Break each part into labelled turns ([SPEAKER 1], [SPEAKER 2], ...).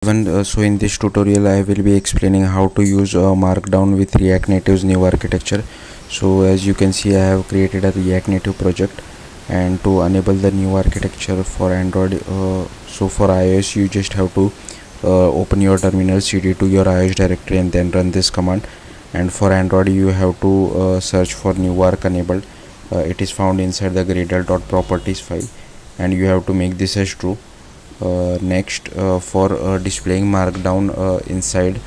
[SPEAKER 1] So in this tutorial I will be explaining how to use markdown with React Native's new architecture. So as you can see, I have created a React Native project, and to enable the new architecture for Android, so for iOS you just have to open your terminal, cd to your iOS directory, and then run this command. And for Android you have to search for new arc enabled. It is found inside the gradle.properties file, and you have to make this as true. Next, for displaying markdown inside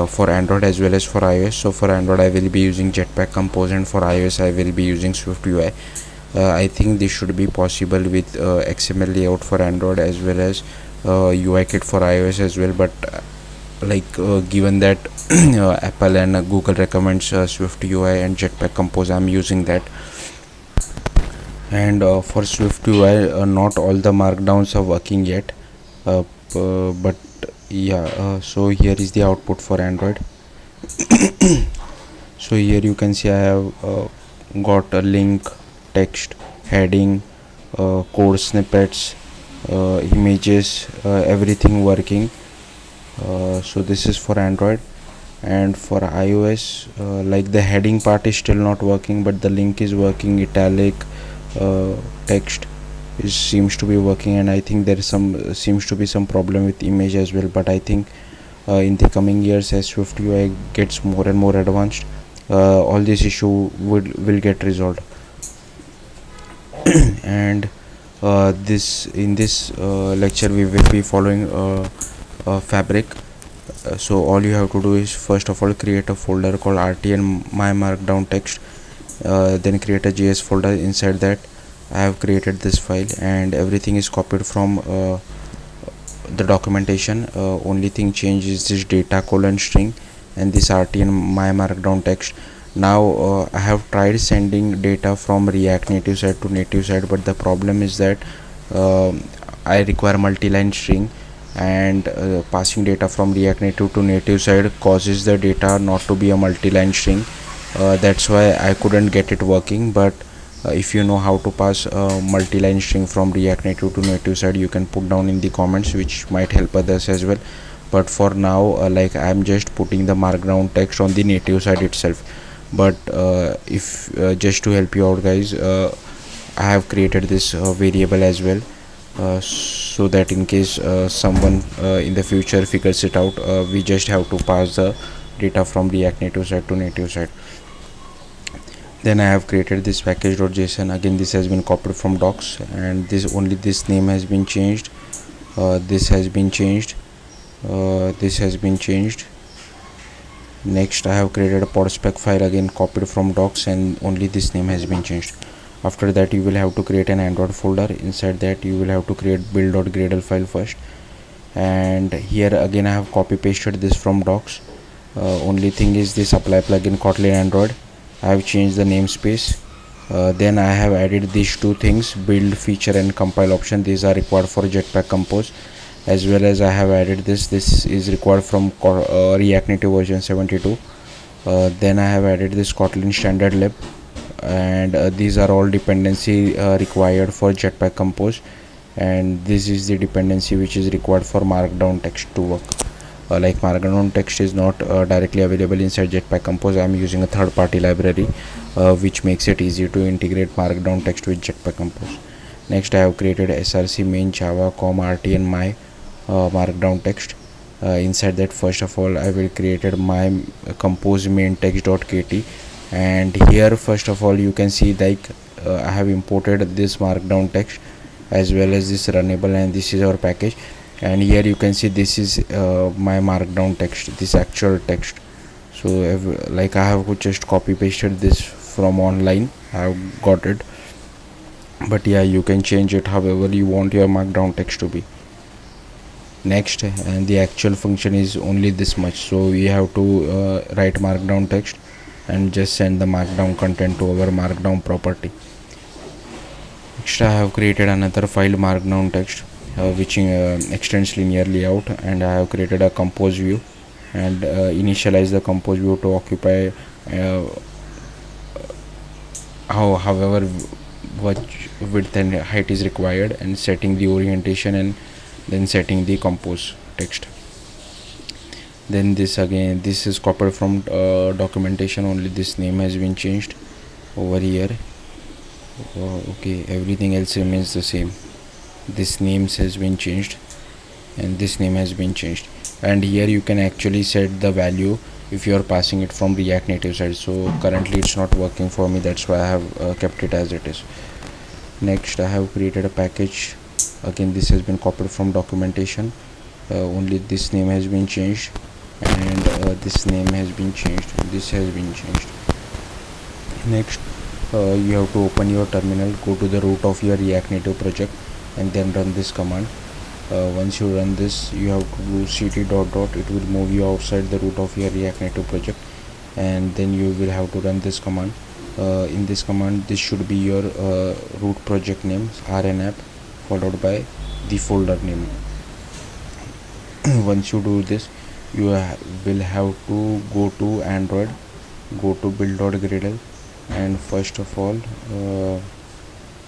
[SPEAKER 1] for Android as well as for iOS. So for Android I will be using Jetpack Compose, and for iOS I will be using swiftui. I think this should be possible with XML layout for Android as well as UI kit for iOS as well, but given that Apple and Google recommends swiftui and Jetpack Compose, I'm using that. And for swiftui, not all the markdowns are working yet, but yeah, so here is the output for Android. So here you can see I have got a link, text, heading, code snippets, images, everything working. So this is for Android. And for iOS, like the heading part is still not working, but the link is working, italic, text seems to be working, and I think there is seems to be some problem with image as well. But I think in the coming years, as swiftui gets more and more advanced, all this issue will get resolved. And this in this lecture we will be following Fabric. So all you have to do is, first of all, create a folder called rtn my markdown text, then create a JS folder. Inside that I have created this file, and everything is copied from the documentation. Only thing changed is this data :string and this rtn my markdown text. Now I have tried sending data from React Native side to native side, but the problem is that I require multi-line string, and passing data from React Native to native side causes the data not to be a multi-line string. That's why I couldn't get it working. But if you know how to pass multi-line string from React Native to native side, you can put down in the comments, which might help others as well. But for now, I'm just putting the markdown text on the native side itself. But if just to help you out, guys, I have created this variable as well, so that in case someone in the future figures it out, we just have to pass the data from React Native side to native side. Then I have created this package.json. Again, this has been copied from docs, and this name has been changed, this has been changed, this has been changed. Next, I have created a podspec file, again copied from docs, and only this name has been changed. After that, you will have to create an Android folder. Inside that, you will have to create build.gradle file first. And here again I have copy pasted this from docs. Only thing is this apply plugin Kotlin Android, I have changed the namespace. Then I have added these two things, build feature and compile option. These are required for Jetpack Compose, as well as I have added this is required from React Native version 72. Then I have added this Kotlin standard lib, and these are all dependency required for Jetpack Compose, and this is the dependency which is required for markdown text to work. Markdown text is not directly available inside Jetpack Compose. I am using a third-party library which makes it easy to integrate markdown text with Jetpack Compose. Next, I have created src main java rtn my markdown text. Inside that, first of all, I will created my compose main text.kt, and here first of all you can see I have imported this markdown text as well as this runnable, and this is our package. And here you can see this is my markdown text, this actual text. So I have just copy pasted this from online. I have got it, but yeah, you can change it however you want your markdown text to be. Next, and the actual function is only this much, so we have to write markdown text and just send the markdown content to our markdown property. Next, I have created another file, markdown text, which extends linear layout, and I have created a compose view and initialize the compose view to occupy however much width and height is required, and setting the orientation, and then setting the compose text. Then this again, this is copied from documentation, only this name has been changed over here. Okay, everything else remains the same. This names has been changed and this name has been changed, and here you can actually set the value if you are passing it from React Native side. So currently it's not working for me, that's why I have kept it as it is. Next, I have created a package. Again, this has been copied from documentation, only this name has been changed and this name has been changed, this has been changed. Next, you have to open your terminal, go to the root of your React Native project and then run this command. Once you run this, you have to do ct dot dot, it will move you outside the root of your React Native project, and then you will have to run this command. In this command, this should be your root project name, rnapp, followed by the folder name. Once you do this, you will have to go to Android, go to build.gradle, and first of all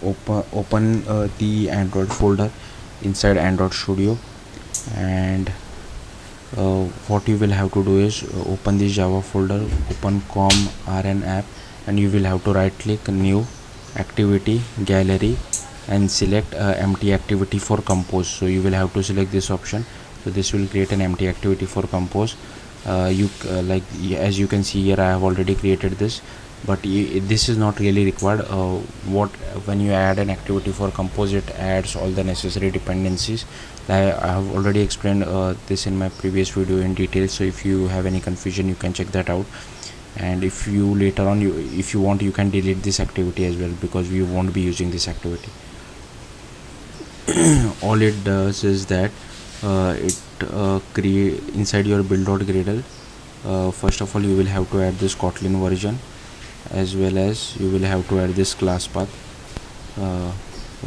[SPEAKER 1] open the Android folder inside Android Studio, and what you will have to do is open this Java folder, open com rn app, and you will have to right click new activity gallery and select empty activity for compose. So you will have to select this option. So this will create an empty activity for compose. Like as you can see here, I have already created this, but this is not really required. When you add an activity for compose, it adds all the necessary dependencies. I have already explained this in my previous video in detail, so if you have any confusion, you can check that out. And if you later on, if you want, you can delete this activity as well, because we won't be using this activity. All it does is that it create inside your build.gradle. First of all, you will have to add this Kotlin version, as well as you will have to add this class path.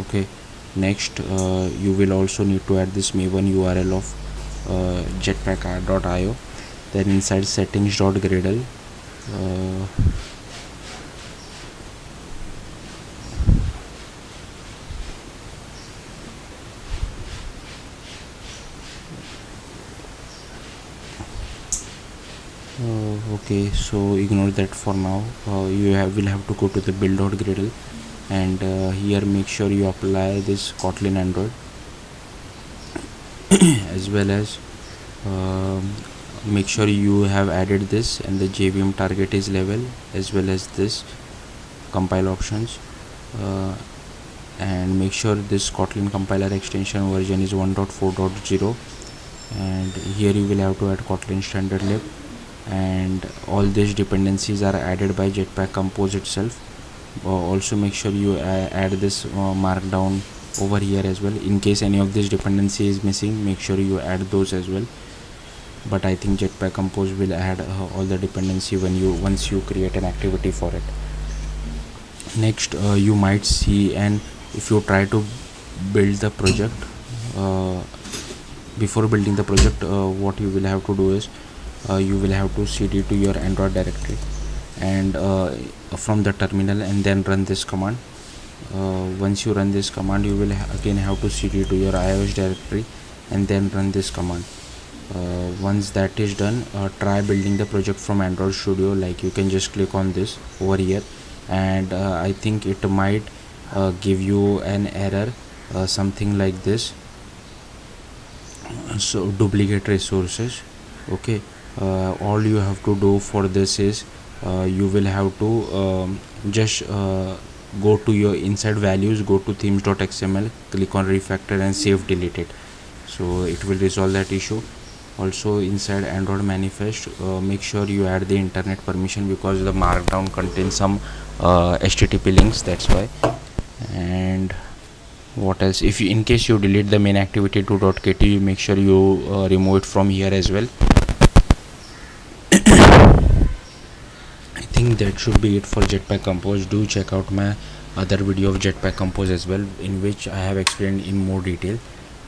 [SPEAKER 1] Okay, next you will also need to add this maven URL of jetpack.io. Then inside settings.gradle, okay, so ignore that for now. You will have to go to the build.gradle, and here make sure you apply this Kotlin Android, as well as make sure you have added this, and the JVM target is level, as well as this compile options, and make sure this Kotlin compiler extension version is 1.4.0, and here you will have to add Kotlin standard lib, and all these dependencies are added by Jetpack Compose itself. Also make sure you add this markdown over here as well. In case any of this dependency is missing, make sure you add those as well, but I think Jetpack Compose will add all the dependency once you create an activity for it. Next, you might see, and if you try to build the project, before building the project, what you will have to do is you will have to cd to your Android directory, and from the terminal, and then run this command. Once you run this command, you will again have to cd to your iOS directory, and then run this command. Once that is done, try building the project from Android Studio. Like, you can just click on this over here, and I think it might give you an error, something like this. So duplicate resources. Okay, all you have to do for this is you will have to just go to your inside values, go to themes.xml, click on refactor and save deleted, so it will resolve that issue. Also inside Android manifest, make sure you add the internet permission, because the markdown contains some HTTP links, that's why. And what else, if you, in case you delete the main activity to.kt, you make sure you remove it from here as well. I think that should be it for Jetpack Compose. Do check out my other video of Jetpack Compose as well, in which I have explained in more detail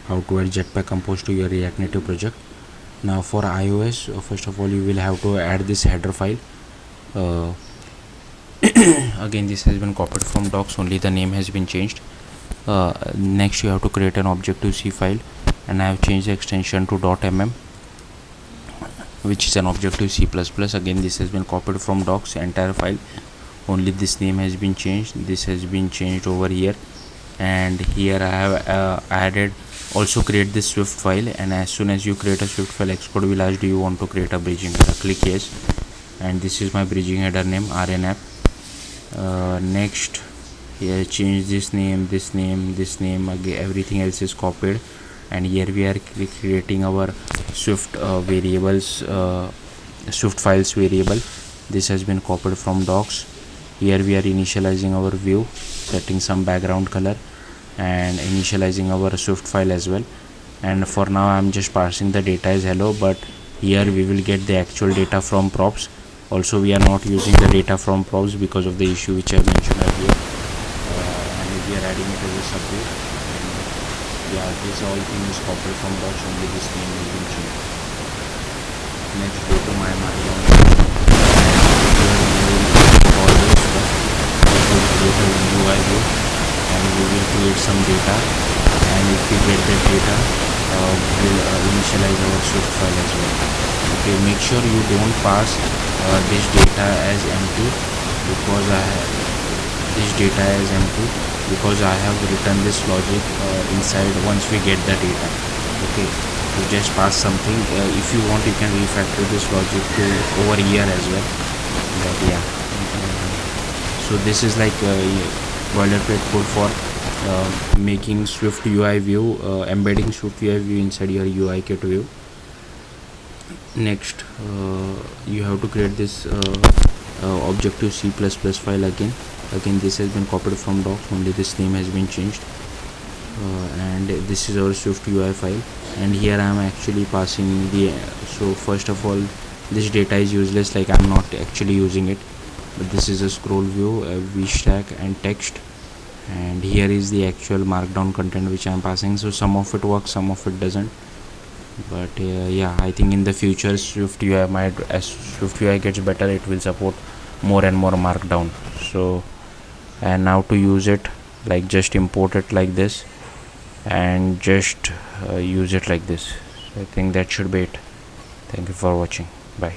[SPEAKER 1] how to add Jetpack Compose to your React Native project. Now for iOS, first of all, you will have to add this header file. Again, this has been copied from docs, only the name has been changed. Next, you have to create an Objective-C file, and I have changed the extension to .mm. which is an Objective C++. Again, this has been copied from docs, entire file. Only this name has been changed, this has been changed over here, and here I have added also create this Swift file. And as soon as you create a Swift file, Xcode will ask, do you want to create a bridging header? Click yes, and this is my bridging header name, rnapp. Next, here change this name, this name, again everything else is copied, and here we are creating our Swift variables, Swift files variable. This has been copied from docs. Here we are initializing our view, setting some background color, and initializing our Swift file as well. And for now I'm just passing the data as hello, but here we will get the actual data from props. Also, we are not using the data from props because of the issue which I mentioned earlier, and we are adding it as a subject. And yeah, this all thing is copied from docs, only this name will be changed. Next, go to my markdown, all this stuff. We will create a UI view, and we will create some data, and if we get that data, we will initialize our Swift file as well. Okay, make sure you don't pass this data as empty, because I have written this logic inside once we get the data. Okay, you just pass something. If you want, you can refactor this logic to over here as well, but yeah. So this is like boilerplate code for making Swift UI view, embedding Swift UI view inside your UI kit view. Next, you have to create this Objective C++ file again. This has been copied from docs, only this name has been changed, and this is our Swift UI file. And here I am actually passing the so first of all, this data is useless, like I'm not actually using it, but this is a scroll view, a vstack and text, and here is the actual markdown content which I am passing. So some of it works, some of it doesn't, but yeah, I think in the future Swift UI might, as Swift UI gets better, it will support more and more markdown. So, and now to use it, like just import it like this and just use it like this. So I think that should be it. Thank you for watching. Bye.